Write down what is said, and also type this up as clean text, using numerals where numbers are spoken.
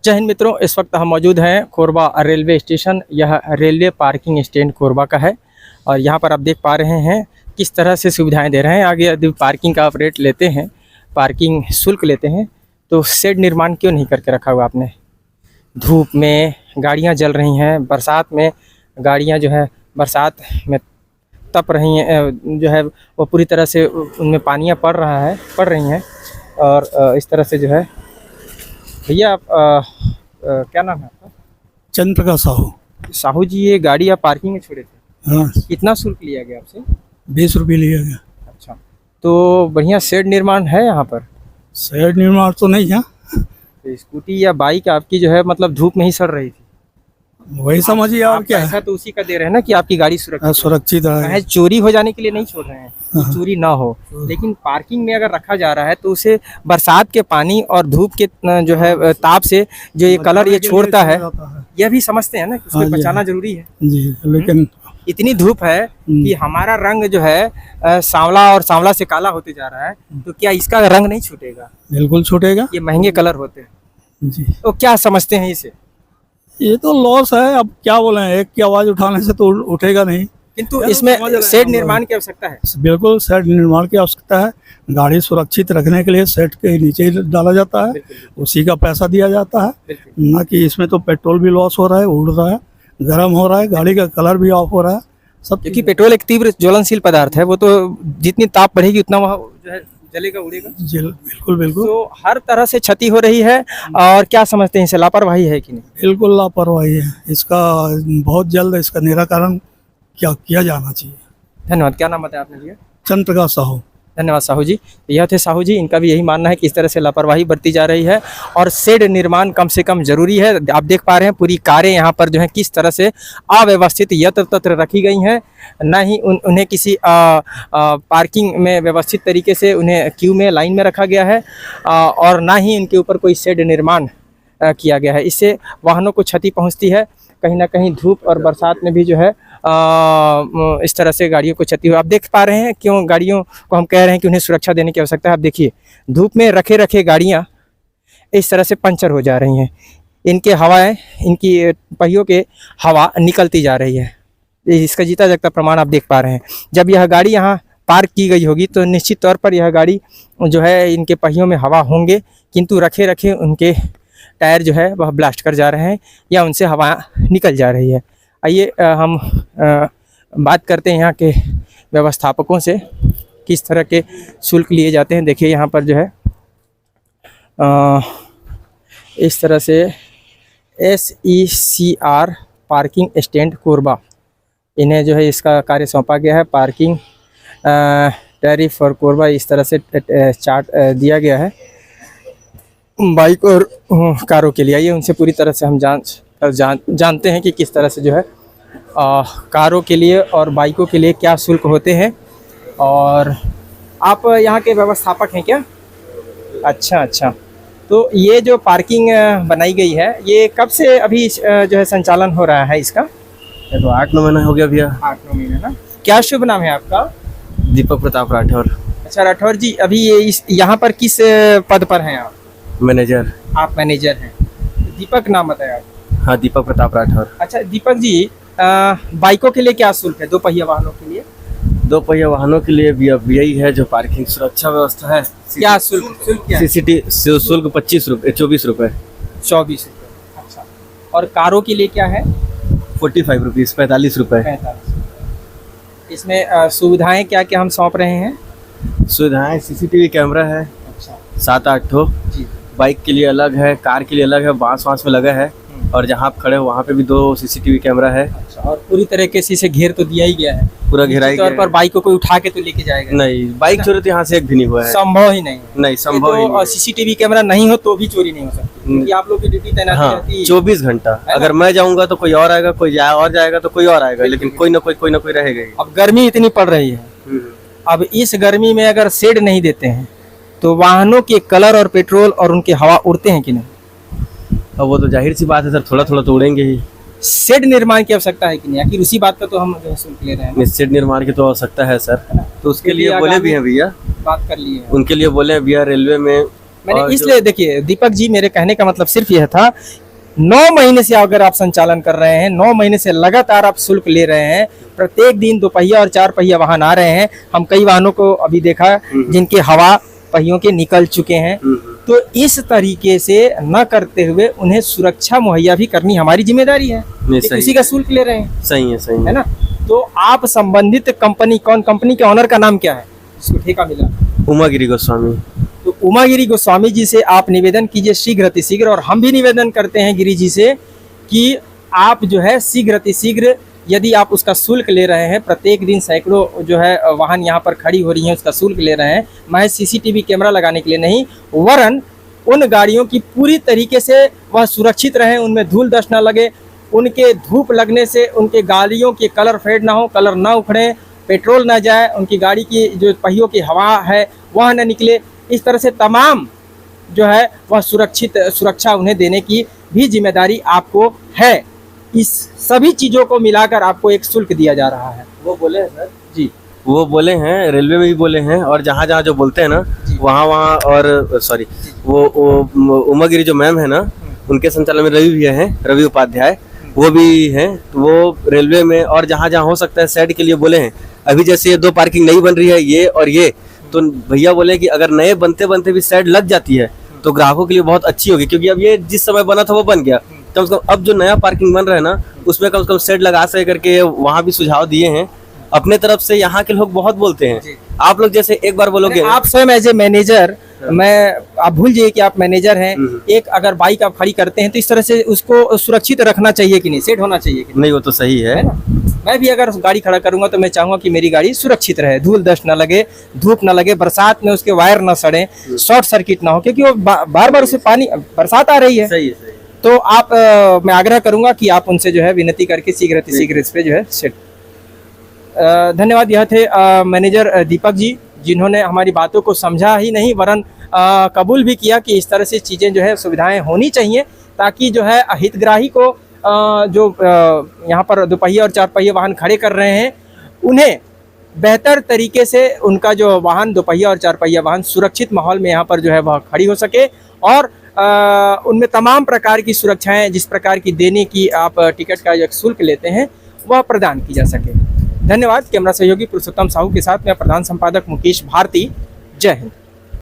जय हिंद मित्रों, इस वक्त हम मौजूद हैं कोरबा रेलवे स्टेशन। यह रेलवे पार्किंग स्टैंड कोरबा का है और यहाँ पर आप देख पा रहे हैं किस तरह से सुविधाएं दे रहे हैं। आगे यदि पार्किंग का आप रेट लेते हैं, पार्किंग शुल्क लेते हैं, तो शेड निर्माण क्यों नहीं करके रखा हुआ आपने? धूप में गाड़ियाँ जल रही हैं, बरसात में गाड़ियाँ जो है बरसात में तप रही हैं, जो है वो पूरी तरह से उनमें पानियाँ पड़ रही हैं और इस तरह से जो है। भैया आप क्या नाम है आपका? चंद्र प्रकाश साहू। साहू जी, ये गाड़ी आप पार्किंग में छोड़े थे, हाँ, कितना शुल्क लिया गया आपसे? 20 रुपये लिया गया। अच्छा, तो बढ़िया शेड निर्माण है यहाँ पर? शेड निर्माण तो नहीं है, तो स्कूटी या बाइक आपकी जो है मतलब धूप में ही सड़ रही थी, वही समझिए आप क्या है। पैसा तो उसी का दे रहे हैं ना कि आपकी गाड़ी सुरक्षित सुरक्षित है। है। चोरी हो जाने के लिए नहीं छोड़ रहे हैं कि चोरी ना हो, लेकिन पार्किंग में अगर रखा जा रहा है तो उसे बरसात के पानी और धूप के जो है ताप से जो ये कलर ये छोड़ता है, यह भी समझते हैं ना कि उसको बचाना जरूरी है जी। लेकिन इतनी धूप है कि हमारा रंग जो है सांवला और सांवला से काला होते जा रहा है, तो क्या इसका रंग नहीं छूटेगा? बिल्कुल छूटेगा। ये महंगे कलर होते हैं जी, तो क्या समझते हैं इसे? ये तो लॉस है। अब क्या बोले, एक की आवाज उठाने से तो उठेगा नहीं। किंतु इसमें शेड निर्माण की आवश्यकता है। बिल्कुल शेड निर्माण की आवश्यकता है। गाड़ी सुरक्षित रखने के लिए शेड के नीचे ही डाला जाता है, उसी का पैसा दिया जाता है, ना कि इसमें तो पेट्रोल भी लॉस हो रहा है, उड़ रहा है, गर्म हो रहा है, गाड़ी का कलर भी ऑफ हो रहा है सब। क्योंकि पेट्रोल एक तीव्र ज्वलनशील पदार्थ है, वो तो जितनी ताप बढ़ेगी उतना वह जो है जलेगा, उड़ेगा। बिल्कुल बिल्कुल। तो हर तरह से क्षति हो रही है। और क्या समझते हैं, इसे लापरवाही है कि नहीं? बिल्कुल लापरवाही है। इसका बहुत जल्द इसका निराकरण क्या किया जाना चाहिए। धन्यवाद। क्या नाम बताया आपने भैया? चंद्र प्रकाश साहू। धन्यवाद साहू जी। यह थे साहू जी, इनका भी यही मानना है कि इस तरह से लापरवाही बरती जा रही है और शेड निर्माण कम से कम जरूरी है। आप देख पा रहे हैं पूरी कारें यहाँ पर जो है किस तरह से अव्यवस्थित यत्र तत्र रखी गई हैं, न ही उन्हें किसी पार्किंग में व्यवस्थित तरीके से उन्हें क्यू में लाइन में रखा गया है और ना ही इनके ऊपर कोई शेड निर्माण किया गया है। इससे वाहनों को क्षति पहुँचती है, कहीं ना कहीं धूप और बरसात में भी जो है इस तरह से गाड़ियों को क्षति हो। आप देख पा रहे हैं क्यों गाड़ियों को हम कह रहे हैं कि उन्हें सुरक्षा देने की आवश्यकता है। आप देखिए धूप में रखे गाड़ियां इस तरह से पंचर हो जा रही हैं, इनके हवाएं, इनकी पहियों के हवा निकलती जा रही है। इसका जीता जागता प्रमाण आप देख पा रहे हैं। जब यह गाड़ी यहाँ पार्क की गई होगी तो निश्चित तौर पर यह गाड़ी जो है इनके पहियों में हवा होंगे, किंतु रखे उनके टायर जो है वह ब्लास्ट कर जा रहे हैं या उनसे हवा निकल जा रही है। आइए हम बात करते हैं यहाँ के व्यवस्थापकों से, किस तरह के शुल्क लिए जाते हैं। देखिए यहाँ पर जो है इस तरह से SECR पार्किंग स्टैंड कोरबा, इन्हें जो है इसका कार्य सौंपा गया है। पार्किंग टैरिफ फॉर कोरबा, इस तरह से चार्ट दिया गया है बाइक और कारों के लिए। आइए उनसे पूरी तरह से हम जानते हैं कि किस तरह से जो है कारों के लिए और बाइकों के लिए क्या शुल्क होते हैं। और आप यहाँ के व्यवस्थापक हैं क्या? अच्छा, तो ये जो पार्किंग बनाई गई है ये कब से अभी जो है संचालन हो रहा है इसका? तो 8-9 महीना हो गया भैया। 8-9 महीने ना। क्या शुभ नाम है आपका? दीपक प्रताप राठौर। अच्छा राठौर जी, अभी ये यहाँ पर किस पद पर हैं आप? मैनेजर। आप मैनेजर हैं। दीपक नाम बताया आप? हाँ, दीपक प्रताप राठौर। अच्छा दीपक जी, बाइकों के लिए क्या शुल्क है? 2 पहिया वाहनों के लिए? 2 पहिया वाहनों के लिए भी अब यही है जो पार्किंग सुरक्षा व्यवस्था है। क्या शुल्क क्या है? CCTV शुल्क 24 रुपये। 24 रुपये। 24 रुपये। अच्छा, और कारों के लिए क्या है? 45 रुपीज़, 45 रुपये। 45। इसमें सुविधाएं क्या क्या हम सौंप रहे हैं? सुविधाएं CCTV कैमरा है। अच्छा, 7-8 ठो। जी। बाइक के लिए अलग है, कार के लिए अलग है, बांस में लगा है। और जहाँ आप खड़े हो वहाँ पे भी 2 CCTV कैमरा है। अच्छा, और पूरी तरीके से इसे घेर तो दिया ही गया है, पूरा घेराई तौर पर बाइक को कोई उठा के तो लेके जाएगा नहीं। बाइक चोरी तो यहाँ से एक भी नहीं हुआ है, संभव ही नहीं। नहीं संभव ही नहीं। और CCTV कैमरा नहीं हो तो भी चोरी नहीं हो सकती, क्योंकि आप लोग की ड्यूटी तैनाती रहती है 24 घंटा। अगर मैं जाऊंगा तो कोई और आएगा, कोई और जाएगा तो कोई और आएगा, लेकिन कोई ना कोई रहेगा ही। अब गर्मी इतनी पड़ रही है, अब इस गर्मी में अगर शेड नहीं देते हैं तो वाहनों के कलर और पेट्रोल और उनके हवा उड़ते हैं कि नहीं? अब वो तो जाहिर सी बात है सर, थोड़ा तो उड़ेंगे ही। शेड निर्माण की आवश्यकता है कि नहीं? आखिर उसी बात का तो हम शुल्क ले रहे हैं। शेड निर्माण की तो आवश्यकता है सर, तो उसके लिए बोले भी हैं भैया, बात कर लिए हैं। उनके लिए बोले हैं भैया रेलवे में मैंने और इसलिए देखिए दीपक जी, मेरे कहने का मतलब सिर्फ यह था, 9 महीने से अगर आप संचालन कर रहे हैं, 9 महीने से लगातार आप शुल्क ले रहे हैं, प्रत्येक दिन 2 पहिया और 4 पहिया वाहन आ रहे हैं, हम कई वाहनों को अभी देखा जिनके हवा पहियों के निकल चुके हैं, तो इस तरीके से न करते हुए उन्हें सुरक्षा मुहैया भी करनी हमारी जिम्मेदारी है। नहीं, कि सही किसी का शुल्क ले रहे हैं, सही है, सही है है। ना। तो आप संबंधित कंपनी, कौन कंपनी के ऑनर का नाम क्या है जिसको ठेका मिला? उमागिरी गोस्वामी। तो उमागिरी गोस्वामी जी से आप निवेदन कीजिए शीघ्र अतिशीघ्र, और हम भी निवेदन करते हैं गिरी जी से कि आप जो है शीघ्र अतिशीघ्र, यदि आप उसका शुल्क ले रहे हैं, प्रत्येक दिन सैकड़ों जो है वाहन यहाँ पर खड़ी हो रही हैं, उसका शुल्क ले रहे हैं, महज सीसीटीवी कैमरा लगाने के लिए नहीं, वरन उन गाड़ियों की पूरी तरीके से वह सुरक्षित रहें, उनमें धूल दस्त ना लगे, उनके धूप लगने से उनके गाड़ियों के कलर फेड ना हो, कलर ना उखड़े, पेट्रोल ना जाए, उनकी गाड़ी की जो पहियों की हवा है वह न निकले, इस तरह से तमाम जो है वह सुरक्षा उन्हें देने की भी जिम्मेदारी आपको है। इस सभी चीज़ों को मिलाकर आपको एक शुल्क दिया जा रहा है। वो बोले हैं सर जी, वो बोले हैं, रेलवे में भी बोले हैं, और जहाँ जहाँ जो बोलते हैं ना वहाँ वहाँ, और सॉरी वो उमागिरी जो मैम है ना, उनके संचालन में रवि भैया हैं, रवि उपाध्याय, वो भी हैं, तो वो रेलवे में और जहाँ जहाँ हो सकता है शेड के लिए बोले हैं। अभी जैसे ये 2 पार्किंग नई बन रही है, ये और ये, तो भैया बोले कि अगर नए बनते बनते भी शेड लग जाती है तो ग्राहकों के लिए बहुत अच्छी होगी, क्योंकि अब ये जिस समय बना था वो बन गया, कम से कम अब जो नया पार्किंग बन रहा है ना उसमें कम से कम शेड लगा सके करके वहाँ भी सुझाव दिए हैं अपने तरफ से। यहाँ के लोग बहुत बोलते हैं, आप लोग जैसे एक बार बोलोगे, आप स्वयं एज ए मैनेजर, मैं आप भूल जाइए कि आप मैनेजर हैं, एक अगर बाइक आप खड़ी करते हैं तो इस तरह से उसको सुरक्षित रखना चाहिए कि नहीं, सेट होना चाहिए कि नहीं, वो तो सही है ना। मैं भी अगर गाड़ी खड़ा करूंगा तो मैं चाहूंगा कि मेरी गाड़ी सुरक्षित रहे, धूल दस्त ना लगे, धूप ना लगे, बरसात में उसके वायर ना सड़े, शॉर्ट सर्किट ना हो, क्योंकि वो बार बार उसे पानी, बरसात आ रही है। सही है, सही है। तो आप मैं आग्रह करूंगा कि आप उनसे जो है विनती करके शीघ्र इस पे जो है सेट। धन्यवाद। यह थे मैनेजर दीपक जी, जिन्होंने हमारी बातों को समझा ही नहीं वरन कबूल भी किया कि इस तरह से चीज़ें जो है सुविधाएं होनी चाहिए, ताकि जो है हितग्राही को जो यहाँ पर 2 पहिया और 4 पहिया वाहन खड़े कर रहे हैं, उन्हें बेहतर तरीके से उनका जो वाहन 2 पहिया और 4 पहिया वाहन सुरक्षित माहौल में यहाँ पर जो है वह खड़ी हो सके, और उनमें तमाम प्रकार की सुरक्षाएं जिस प्रकार की देने की आप टिकट का जो शुल्क लेते हैं वह प्रदान की जा सके। धन्यवाद। कैमरा सहयोगी पुरुषोत्तम साहू के साथ मैं प्रधान संपादक मुकेश भारती। जय हिंद।